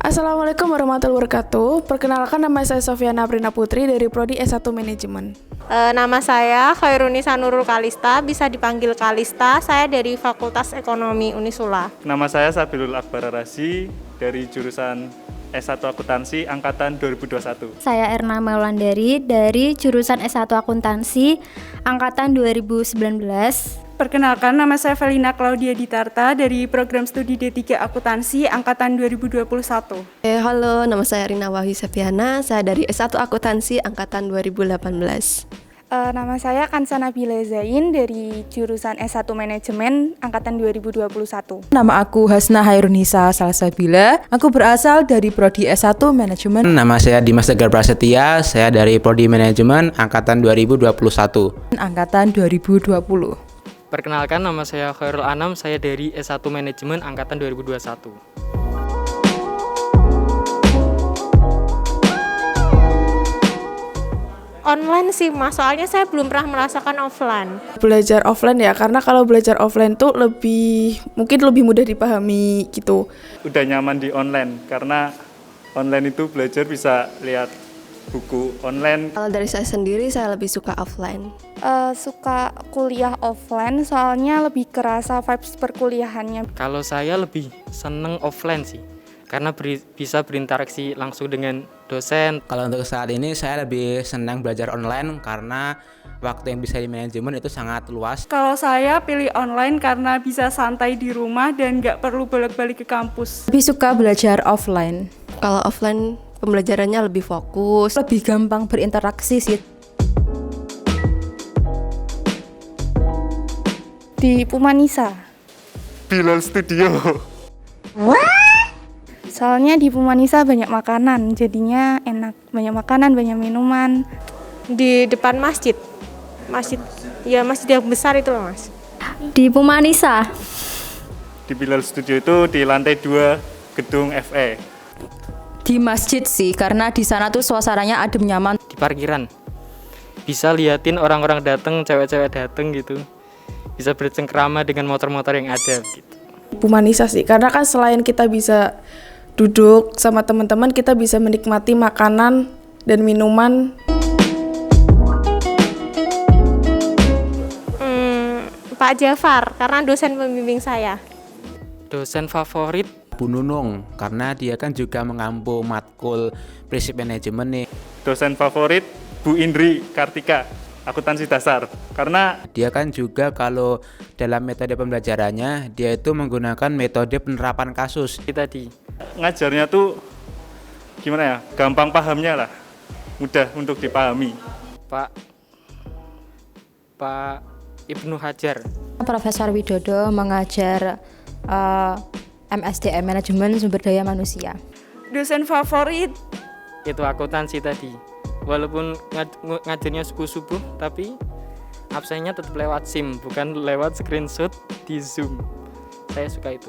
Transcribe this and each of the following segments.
Assalamualaikum warahmatullahi wabarakatuh. Perkenalkan, nama saya Sofiana Aprina Putri dari Prodi S1 Manajemen. Nama saya Khairunisa Nurul Kalista, bisa dipanggil Kalista. Saya dari Fakultas Ekonomi Unisula. Nama saya Sabilul Akbar Razi dari jurusan S1 Akuntansi angkatan 2021. Saya Erna Maulandari dari jurusan S1 Akuntansi angkatan 2019. Perkenalkan, nama saya Felina Claudia Ditarta dari program studi D3 Akuntansi angkatan 2021. Halo, nama saya Rina Wahyu Septiana, saya dari S1 Akuntansi angkatan 2018. Nama saya Kansana Bila Zain dari jurusan S1 Manajemen angkatan 2021. Nama aku Hasna Hairunisa Salsabila, aku berasal dari Prodi S1 Manajemen. Nama saya Dimas Tegar Prasetya, saya dari Prodi Manajemen angkatan 2021. Angkatan 2020. Perkenalkan, nama saya Khairul Anam, saya dari S1 Manajemen angkatan 2021. Online sih Mas, soalnya saya belum pernah merasakan offline. Belajar offline ya, karena kalau belajar offline tuh mungkin lebih mudah dipahami gitu. Udah nyaman di online karena online itu belajar bisa lihat buku online. Kalau dari saya sendiri, saya lebih suka offline. Suka kuliah offline soalnya lebih kerasa vibes perkuliahannya. Kalau saya lebih seneng offline sih, karena bisa berinteraksi langsung dengan dosen. Kalau untuk saat ini saya lebih senang belajar online karena waktu yang bisa di manajemen itu sangat luas. Kalau saya pilih online karena bisa santai di rumah dan nggak perlu bolak-balik ke kampus. Lebih suka belajar offline. Kalau offline, pembelajarannya lebih fokus. Lebih gampang berinteraksi sih. Di Pumanisa. Bilal Studio. Soalnya di Pumanisa banyak makanan, jadinya enak. Banyak makanan, banyak minuman. Di depan masjid. Masjid yang besar itu loh Mas. Di Pumanisa. Di Bilal Studio itu di lantai 2 gedung FE. Di masjid sih, karena di sana tuh suasananya adem nyaman. Di parkiran, bisa liatin orang-orang datang, cewek-cewek datang gitu. Bisa bercengkrama dengan motor-motor yang ada gitu. Pumanisa sih, karena kan selain kita bisa duduk sama teman-teman, kita bisa menikmati makanan dan minuman. Pak Jafar, karena dosen pembimbing saya. Dosen favorit Bu Nunung, karena dia kan juga mengampu matkul prinsip manajemen nih. Dosen favorit Bu Indri Kartika, akuntansi dasar. Karena Dia kan juga kalau dalam metode pembelajarannya, dia itu menggunakan metode penerapan kasus. tadi. ngajarnya tuh gimana ya, gampang pahamnya lah, mudah untuk dipahami. Pak Ibnu Hajar. Profesor Widodo mengajar MSDM Manajemen Sumber Daya Manusia. Dosen favorit Itu akuntansi tadi. Walaupun ngajarnya subuh-subuh, tapi absennya tetap lewat SIM, bukan lewat screenshot di Zoom. Saya suka itu.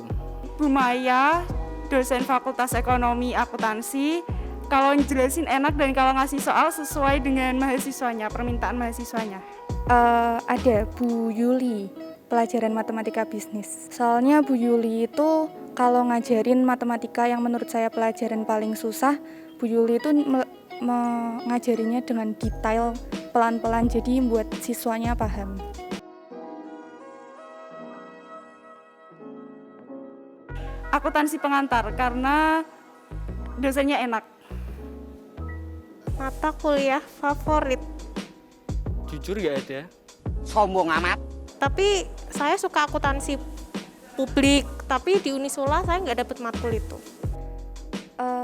Bu Maya, dosen Fakultas Ekonomi Akuntansi. Kalau ngejelasin enak dan kalau ngasih soal sesuai dengan mahasiswanya, permintaan mahasiswanya. Ada Bu Yuli, pelajaran matematika bisnis. Soalnya Bu Yuli itu kalau ngajarin matematika yang menurut saya pelajaran paling susah, Bu Yuli itu mengajarinya dengan detail, pelan-pelan, jadi buat siswanya paham. Akuntansi pengantar karena dosennya enak. Mata kuliah favorit. Jujur gak ada. Sombong amat. Tapi saya suka akuntansi publik, tapi di Unisula saya nggak dapat matkul itu.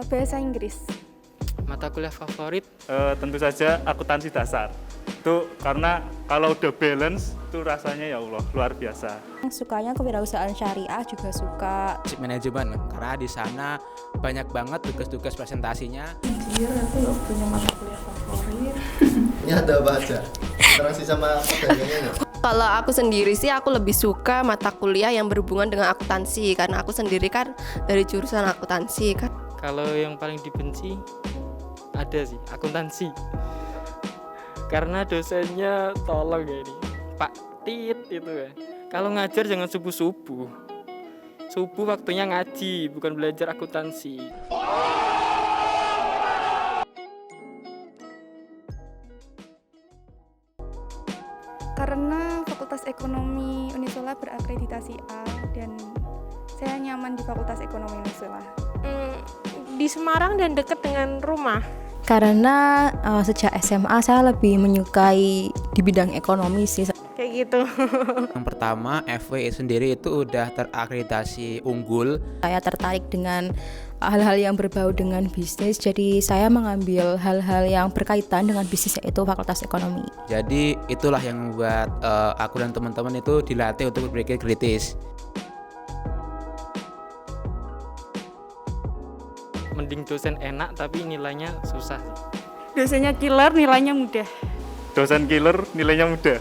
Bahasa Inggris. Mata kuliah favorit Tentu saja akuntansi dasar. Itu karena kalau udah balance itu rasanya ya Allah luar biasa. Sukanya kewirausahaan syariah juga suka. Prinsip manajemen, karena di sana banyak banget tugas-tugas presentasinya. Iya, aku nggak punya mata kuliah favorit. Ini ada apa aja? Interaksi sama perdagangannya. Kalau aku sendiri sih, aku lebih suka mata kuliah yang berhubungan dengan akuntansi, karena aku sendiri kan dari jurusan akuntansi kan. Kalau yang paling dibenci ada sih, akuntansi. Karena dosennya tolong ya ini, Pak Tit itu ya. Kalau ngajar jangan subuh-subuh. subuh waktunya ngaji, bukan belajar akuntansi. Karena Fakultas Ekonomi Unisula berakreditasi A dan saya nyaman di Fakultas Ekonomi Unisula. Di Semarang dan dekat dengan rumah. Karena sejak SMA saya lebih menyukai di bidang ekonomi sih. Kayak gitu. Yang pertama, FW sendiri itu udah terakreditasi unggul. Saya tertarik dengan hal-hal yang berbau dengan bisnis, jadi saya mengambil hal-hal yang berkaitan dengan bisnis, yaitu Fakultas Ekonomi. Jadi itulah yang membuat aku dan teman-teman itu dilatih untuk berpikir kritis. Mending dosen enak tapi nilainya susah sih. Dosennya killer, nilainya mudah. Dosen killer nilainya mudah.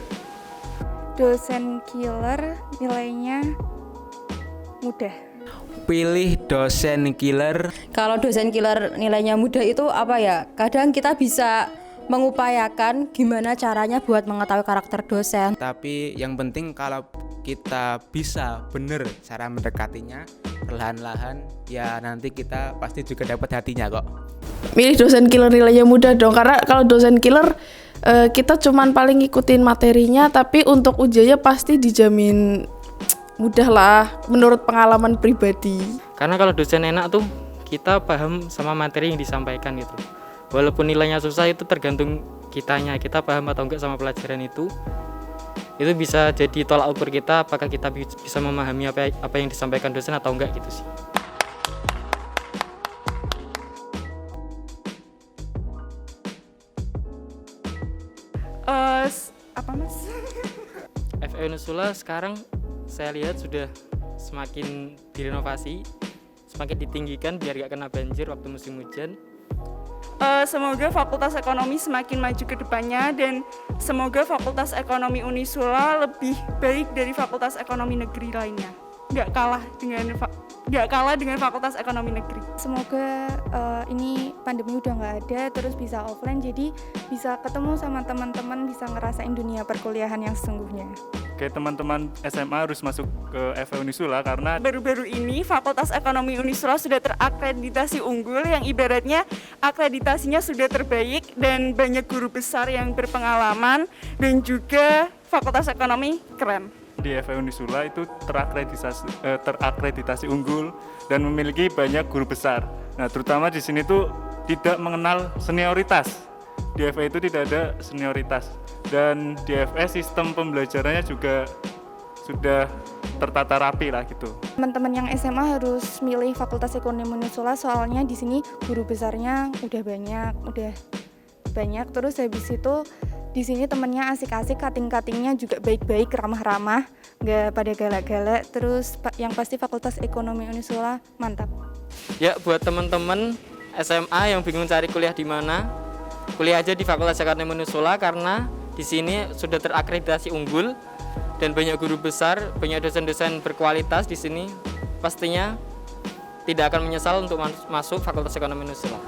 Dosen killer nilainya mudah. Pilih dosen killer. Kalau dosen killer nilainya mudah itu apa ya? Kadang kita bisa mengupayakan gimana caranya buat mengetahui karakter dosen. Tapi yang penting kalau kita bisa bener cara mendekatinya perlahan-lahan, ya nanti kita pasti juga dapat hatinya kok. Milih dosen killer nilainya mudah dong, karena kalau dosen killer kita cuman paling ngikutin materinya, tapi untuk ujiannya pasti dijamin mudah lah menurut pengalaman pribadi. Karena kalau dosen enak tuh kita paham sama materi yang disampaikan gitu. Walaupun nilainya susah itu tergantung kitanya, kita paham atau enggak sama pelajaran itu. Itu bisa jadi tolak ukur kita apakah kita bisa memahami apa yang disampaikan dosen atau enggak gitu sih. Apa mas? FW Unisula sekarang saya lihat sudah semakin direnovasi, semakin ditinggikan biar gak kena banjir waktu musim hujan. Semoga Fakultas Ekonomi semakin maju ke depannya dan semoga Fakultas Ekonomi Unisula lebih baik dari Fakultas Ekonomi Negeri lainnya. Nggak kalah dengan Fakultas Ekonomi Negeri. Semoga ini pandemi udah nggak ada, terus bisa offline, jadi bisa ketemu sama teman-teman, bisa ngerasain dunia perkuliahan yang sesungguhnya. Oke, teman-teman SMA harus masuk ke FW Unisula karena Baru-baru ini Fakultas Ekonomi Unisula sudah terakreditasi unggul, yang ibaratnya akreditasinya sudah terbaik dan banyak guru besar yang berpengalaman, dan juga Fakultas Ekonomi keren. di FW Unisula itu terakreditasi unggul dan memiliki banyak guru besar. Nah, terutama di sini tuh tidak mengenal senioritas. Di FW itu tidak ada senioritas, dan di FS sistem pembelajarannya juga sudah tertata rapi lah gitu. Teman-teman yang SMA harus milih Fakultas Ekonomi Unisula, soalnya di sini guru besarnya udah banyak. Terus habis itu di sini temennya asik-asik, kating-katingnya juga baik-baik, ramah-ramah, nggak pada galak-galak. Terus yang pasti Fakultas Ekonomi Unisula mantap. Ya, buat teman-teman SMA yang bingung cari kuliah di mana, kuliah aja di Fakultas Ekonomi Unisula karena di sini sudah terakreditasi unggul dan banyak guru besar, banyak dosen-dosen berkualitas di sini. Pastinya tidak akan menyesal untuk masuk Fakultas Ekonomi Unisula.